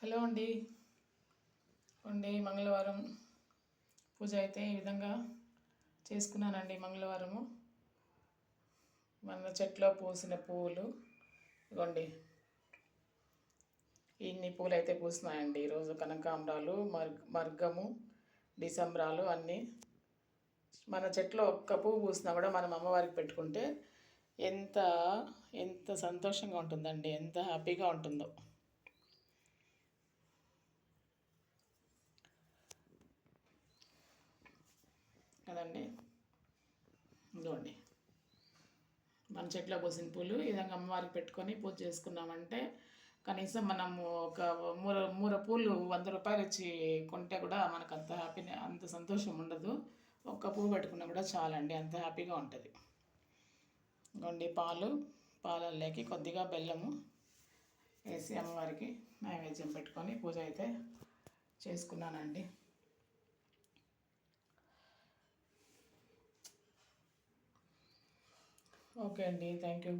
Hello అండి. మంగళవారం పూజ అయితే ఈ విధంగా చేసుకున్నానండి. మంగళవారము మన చెట్లో పూసిన పువ్వులు ఇవ్వండి. ఇన్ని పూలు అయితే పూస్తున్నాయండి ఈరోజు. కనకాంబరాలు, మర్గము, డిసెంబరాలు అన్నీ మన చెట్లో ఒక్క పువ్వు పూసినా కూడా మనం అమ్మవారికి పెట్టుకుంటే ఎంత ఎంత సంతోషంగా ఉంటుందండి, ఎంత హ్యాపీగా ఉంటుందో కదండి. ఇదిగోండి మన చెట్లో పూసిన పూలు ఈ విధంగా అమ్మవారికి పెట్టుకొని పూజ చేసుకున్నామంటే కనీసం మనము ఒక మూర పూలు 100 రూపాయలు ఇచ్చి కొంటే కూడా మనకు అంత అంత సంతోషం ఉండదు. ఒక్క పువ్వు పెట్టుకున్నా కూడా చాలండి, అంత హ్యాపీగా ఉంటుంది. ఇదిగోండి పాలల్లోకి కొద్దిగా బెల్లము వేసి అమ్మవారికి నైవేద్యం పెట్టుకొని పూజ అయితే చేసుకున్నానండి. ఓకే అండి, థ్యాంక్ యూ.